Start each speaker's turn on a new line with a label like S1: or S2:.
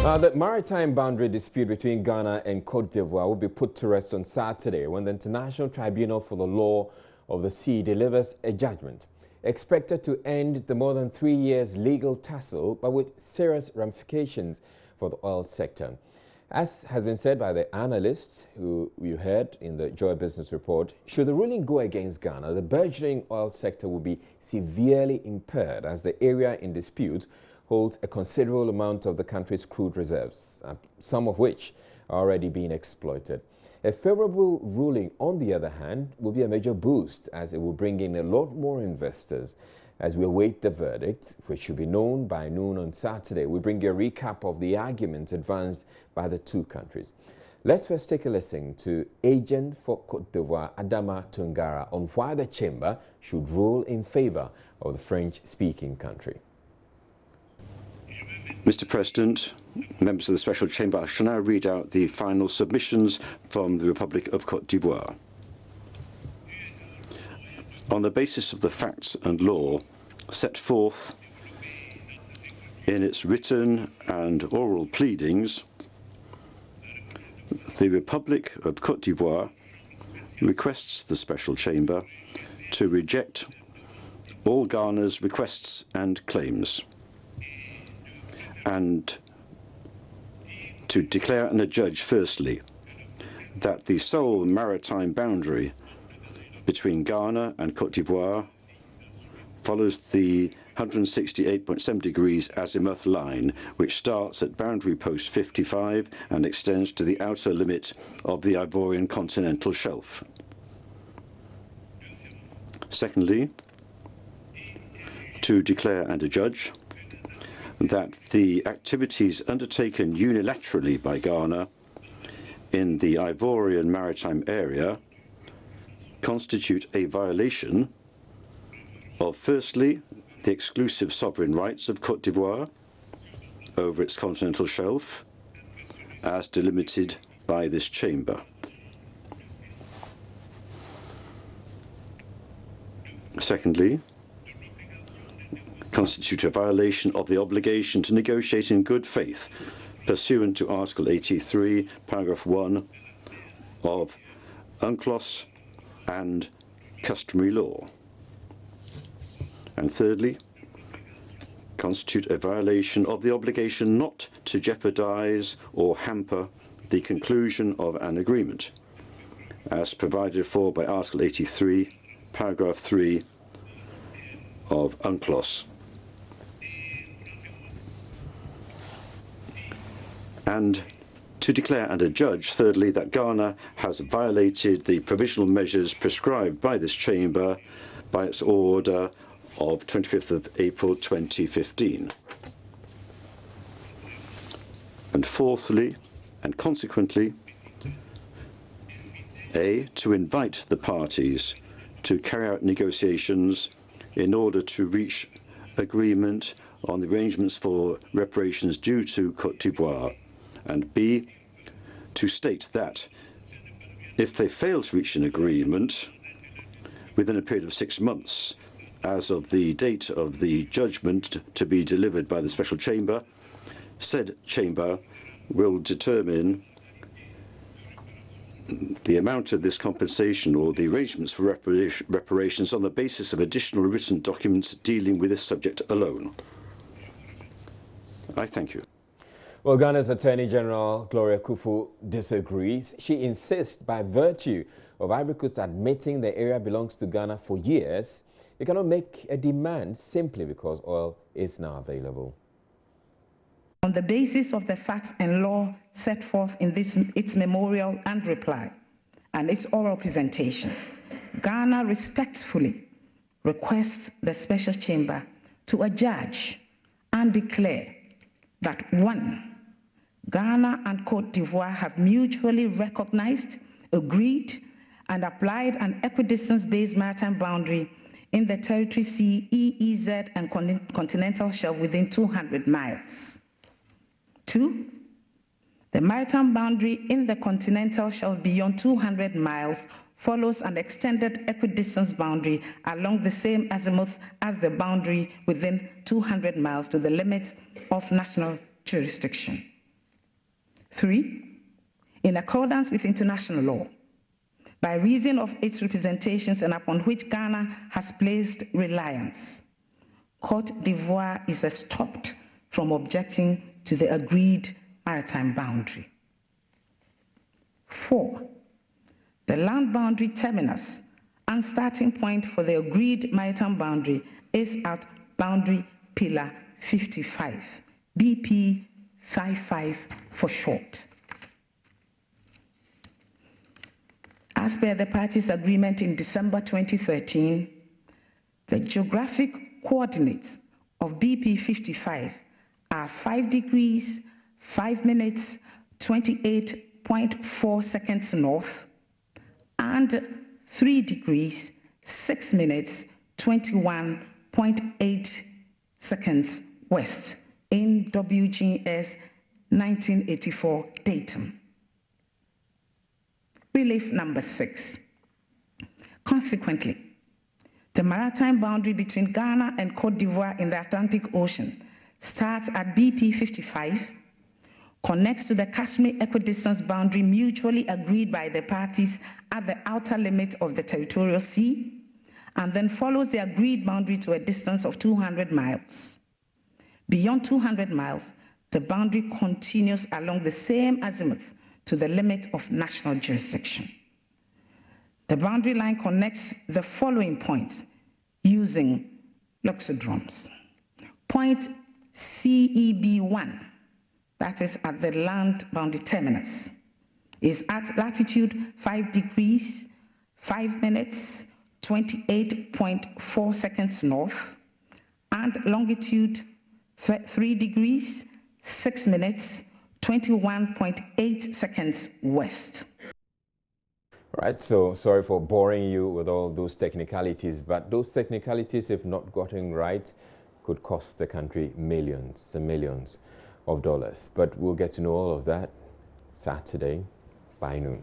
S1: The maritime boundary dispute between Ghana and Côte d'Ivoire will be put to rest on Saturday when the International Tribunal for the Law of the Sea delivers a judgment expected to end the more than 3 years legal tussle, but with serious ramifications for the oil sector. As has been said by the analysts who you heard in the Joy Business Report, should the ruling go against Ghana, the burgeoning oil sector will be severely impaired as the area in dispute holds a considerable amount of the country's crude reserves, some of which are already being exploited. A favorable ruling, on the other hand, will be a major boost as it will bring in a lot more investors. As we await the verdict, which should be known by noon on Saturday, we bring you a recap of the arguments advanced by the two countries. Let's first take a listen to agent for Côte d'Ivoire, Adama Tungara, on why the chamber should rule in favor of the French-speaking country.
S2: Mr. President, members of the Special Chamber, I shall now read out the final submissions from the Republic of Côte d'Ivoire. On the basis of the facts and law set forth in its written and oral pleadings, the Republic of Côte d'Ivoire requests the Special Chamber to reject all Ghana's requests and claims, and to declare and adjudge, firstly, that the sole maritime boundary between Ghana and Côte d'Ivoire follows the 168.7 degrees azimuth line, which starts at boundary post 55 and extends to the outer limit of the Ivorian continental shelf. Secondly, to declare and adjudge that the activities undertaken unilaterally by Ghana in the Ivorian maritime area constitute a violation of, firstly, the exclusive sovereign rights of Côte d'Ivoire over its continental shelf, as delimited by this chamber. Secondly, constitute a violation of the obligation to negotiate in good faith pursuant to Article 83, Paragraph 1 of ITLOS and customary law. And thirdly, constitute a violation of the obligation not to jeopardize or hamper the conclusion of an agreement, as provided for by Article 83, Paragraph 3 of UNCLOS. And to declare and adjudge, thirdly, that Ghana has violated the provisional measures prescribed by this chamber by its order of 25th of April 2015. And fourthly, and consequently, A, to invite the parties to carry out negotiations in order to reach agreement on the arrangements for reparations due to Côte d'Ivoire, and B, to state that if they fail to reach an agreement within a period of 6 months, as of the date of the judgment to be delivered by the Special Chamber, said chamber will determine the amount of this compensation or the arrangements for reparations on the basis of additional written documents dealing with this subject alone. I thank you.
S1: Well, Ghana's Attorney General Gloria Kufu disagrees. She insists by virtue of Ivory Coast admitting the area belongs to Ghana for years, you cannot make a demand simply because oil is now available.
S3: On the basis of the facts and law set forth in its memorial and reply and its oral presentations, Ghana respectfully requests the Special Chamber to adjudge and declare that 1. Ghana and Côte d'Ivoire have mutually recognized, agreed, and applied an equidistance-based maritime boundary in the territory sea, EEZ, and continental shelf within 200 miles. 2. The maritime boundary in the continental shelf beyond 200 miles follows an extended equidistance boundary along the same azimuth as the boundary within 200 miles to the limit of national jurisdiction. 3. In accordance with international law, by reason of its representations and upon which Ghana has placed reliance, Côte d'Ivoire is stopped from objecting to the agreed maritime boundary. 4. The land boundary terminus and starting point for the agreed maritime boundary is at boundary pillar 55, BP 55 for short. As per the parties' agreement in December 2013, the geographic coordinates of BP 55 are 5 degrees, 5 minutes, 28.4 seconds north, and 3 degrees, 6 minutes, 21.8 seconds west in WGS 1984 datum. Relief number 6. Consequently, the maritime boundary between Ghana and Côte d'Ivoire in the Atlantic Ocean starts at BP 55, connects to the Kashmir equidistance boundary mutually agreed by the parties at the outer limit of the territorial sea, and then follows the agreed boundary to a distance of 200 miles. Beyond 200 miles, the boundary continues along the same azimuth to the limit of national jurisdiction. The boundary line connects the following points using loxodromes. Point CEB1, that is at the land boundary terminus, is at latitude 5 degrees, 5 minutes, 28.4 seconds north, and longitude 3 degrees, 6 minutes, 21.8 seconds west.
S1: Right, so sorry for boring you with all those technicalities, but those technicalities, if not gotten right, could cost the country millions and millions of dollars. But we'll get to know all of that Saturday by noon.